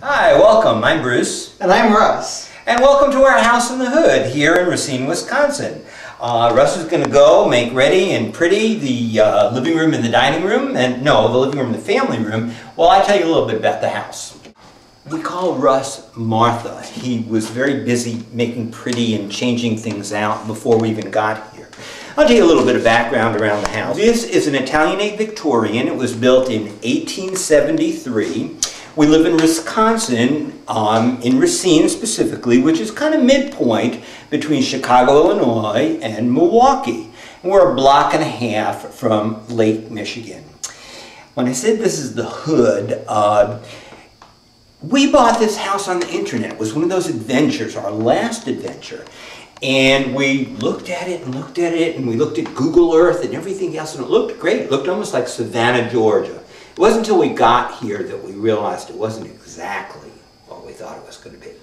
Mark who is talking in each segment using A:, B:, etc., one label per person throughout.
A: Hi, welcome. I'm Bruce.
B: And I'm Russ.
A: And welcome to our house in the hood here in Racine, Wisconsin. Russ is going to go make ready and pretty the living room and the dining room, and no, the living room and the family room, while I tell you a little bit about the house. We call Russ Martha. He was very busy making pretty and changing things out before we even got here. I'll tell you a little bit of background around the house. This is an Italianate Victorian. It was built in 1873. We live in Wisconsin, in Racine specifically, which is kind of midpoint between Chicago, Illinois and Milwaukee. And we're a block and a half from Lake Michigan. When I said this is the hood, we bought this house on the internet. It was one of those adventures, our last adventure. And we looked at it and looked at it, and we looked at Google Earth and everything else, and it looked great. It looked almost like Savannah, Georgia. It wasn't until we got here that we realized it wasn't exactly what we thought it was going to be.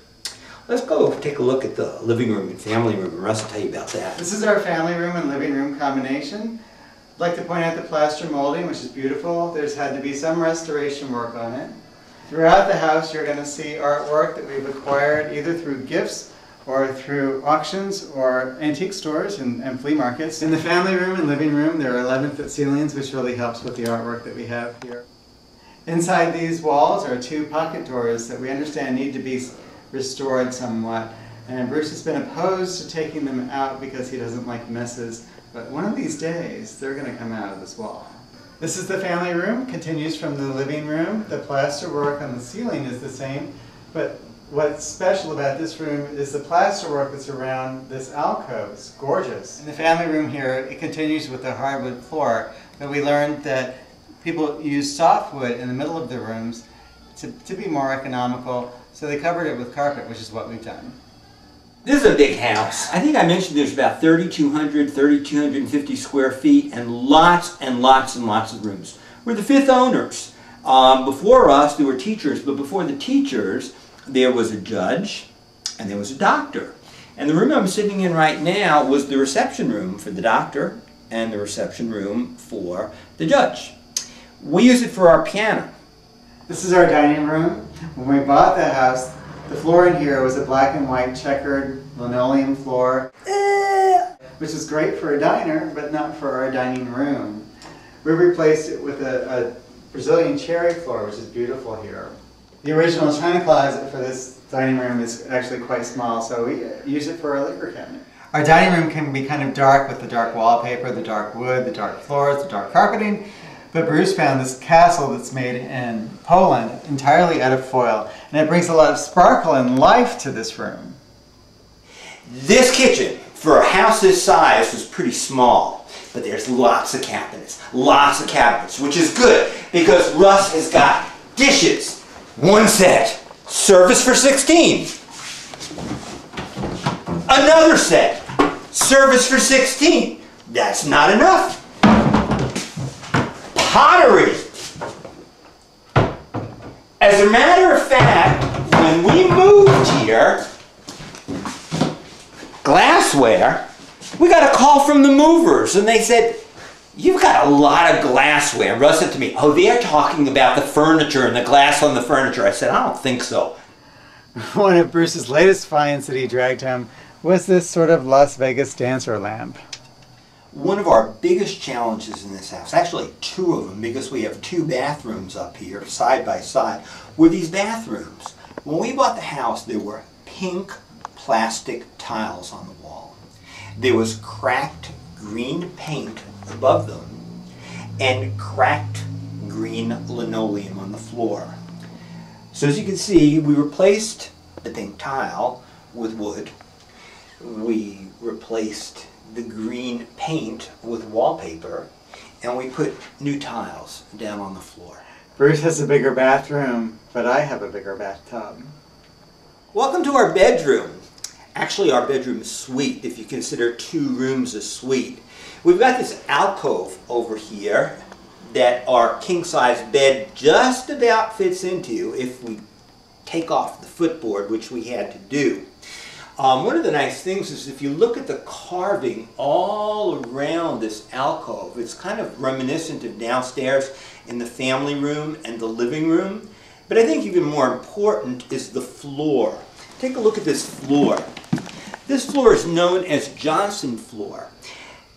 A: Let's go take a look at the living room and family room, and Russ will tell you about that.
B: This is our family room and living room combination. I'd like to point out the plaster molding, which is beautiful. There's had to be some restoration work on it. Throughout the house, you're going to see artwork that we've acquired either through gifts or through auctions or antique stores and flea markets. In the family room and living room, there are 11-foot ceilings, which really helps with the artwork that we have here. Inside these walls are 2 pocket doors that we understand need to be restored somewhat. And Bruce has been opposed to taking them out because he doesn't like messes. But one of these days, they're going to come out of this wall. This is the family room, continues from the living room. The plaster work on the ceiling is the same, but what's special about this room is the plasterwork that's around this alcove. It's gorgeous. In the family room here, it continues with the hardwood floor, but we learned that people use softwood in the middle of the rooms to be more economical, so they covered it with carpet, which is what we've done.
A: This is a big house. I think I mentioned there's about 3,200, 3,250 square feet and lots and lots and lots of rooms. We're the 5th owners. Before us, there were teachers, but before the teachers, there was a judge and there was a doctor. And the room I'm sitting in right now was the reception room for the doctor and the reception room for the judge. We use it for our piano.
B: This is our dining room. When we bought the house, the floor in here was a black and white checkered linoleum floor, which is great for a diner, but not for our dining room. We replaced it with a Brazilian cherry floor, which is beautiful here. The original china closet for this dining room is actually quite small, so we use it for our liquor cabinet. Our dining room can be kind of dark with the dark wallpaper, the dark wood, the dark floors, the dark carpeting, but Bruce found this castle that's made in Poland entirely out of foil, and it brings a lot of sparkle and life to this room.
A: This kitchen, for a house this size, was pretty small, but there's lots of cabinets, which is good because Russ has got dishes. 1 set, service for 16. Another set, service for 16. That's not enough. Pottery. As a matter of fact, when we moved here, glassware, we got a call from the movers and they said, "You've got a lot of glassware." Russ said to me, "Oh, they're talking about the furniture and the glass on the furniture." I said, "I don't think so."
B: One of Bruce's latest finds that he dragged home was this sort of Las Vegas dancer lamp.
A: One of our biggest challenges in this house, actually 2 of them, because we have 2 bathrooms up here side by side, were these bathrooms. When we bought the house, there were pink plastic tiles on the wall. There was cracked green paint above them and cracked green linoleum on the floor. So as you can see, we replaced the pink tile with wood. We replaced the green paint with wallpaper, and we put new tiles down on the floor.
B: Bruce has a bigger bathroom, but I have a bigger bathtub.
A: Welcome to our bedroom. Actually, our bedroom is suite, if you consider 2 rooms a suite. We've got this alcove over here that our king-size bed just about fits into if we take off the footboard, which we had to do. One of the nice things is if you look at the carving all around this alcove, it's kind of reminiscent of downstairs in the family room and the living room. But I think even more important is the floor. Take a look at this floor. This floor is known as Johnson floor.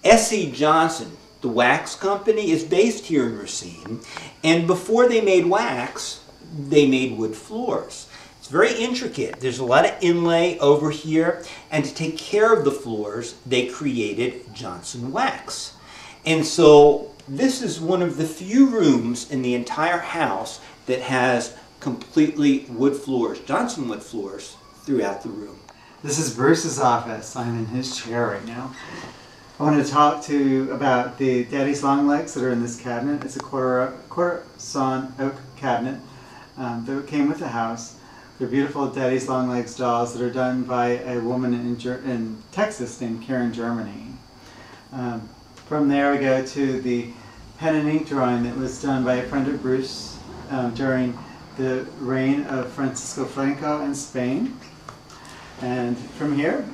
A: S.E. Johnson, the wax company, is based here in Racine, and before they made wax, they made wood floors. It's very intricate. There's a lot of inlay over here, and to take care of the floors, they created Johnson wax. And so this is one of the few rooms in the entire house that has completely wood floors, Johnson wood floors, throughout the room.
B: This is Bruce's office. I'm in his chair right now. I want to talk to you about the Daddy's long legs that are in this cabinet. It's a quarter sawn oak cabinet that came with the house. They're beautiful Daddy's long legs dolls that are done by a woman in Texas named Karen Germany. From there we go to the pen and ink drawing that was done by a friend of Bruce during the reign of Francisco Franco in Spain. And from here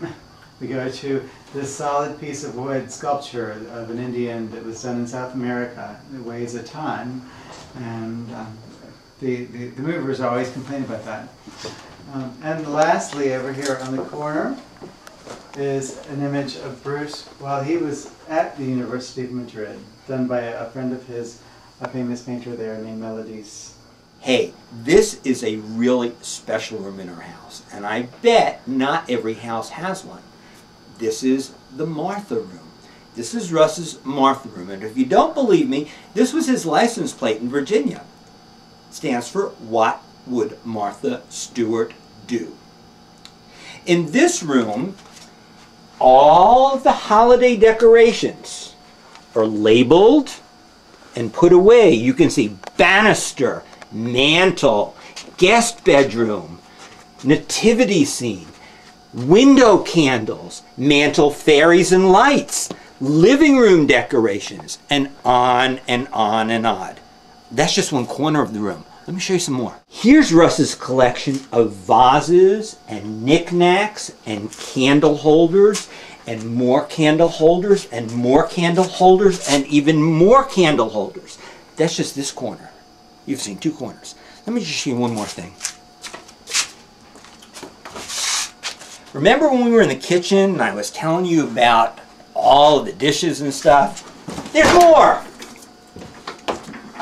B: we go to this solid piece of wood sculpture of an Indian that was done in South America. It weighs a ton, and the movers always complain about that. And lastly, over here on the corner is an image of Bruce while he was at the University of Madrid, done by a friend of his, a famous painter there named Melodies.
A: Hey, this is a really special room in our house, and I bet not every house has one. This is the Martha room. This is Russ's Martha room, and if you don't believe me, this was his license plate in Virginia. It stands for What Would Martha Stewart Do? In this room, all of the holiday decorations are labeled and put away. You can see banister, mantle, guest bedroom, nativity scene, window candles, mantle fairies and lights, living room decorations, and on and on and on. That's just one corner of the room. Let me show you some more. Here's Russ's collection of vases and knickknacks and candle holders and more candle holders and more candle holders and even more candle holders. That's just this corner. You've seen two corners. Let me just show you one more thing. Remember when we were in the kitchen and I was telling you about all of the dishes and stuff? There's more!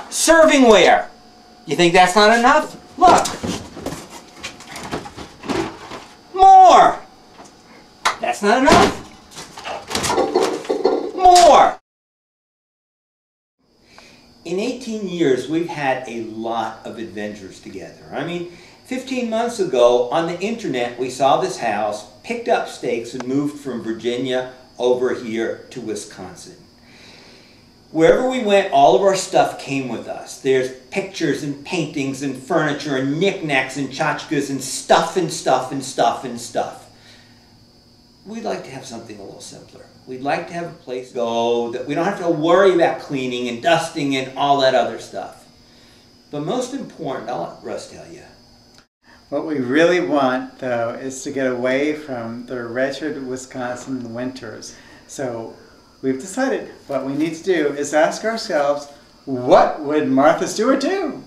A: Servingware! You think that's not enough? Look! More! That's not enough? More! In 18 years, we've had a lot of adventures together. I mean, 15 months ago, on the internet, we saw this house, picked up stakes, and moved from Virginia over here to Wisconsin. Wherever we went, all of our stuff came with us. There's pictures and paintings and furniture and knickknacks and tchotchkes and stuff and stuff and stuff and stuff. We'd like to have something a little simpler. We'd like to have a place to go that we don't have to worry about cleaning and dusting and all that other stuff. But most important, I'll let Russ tell you.
B: What we really want, though, is to get away from the wretched Wisconsin winters. So we've decided what we need to do is ask ourselves, what would Martha Stewart do?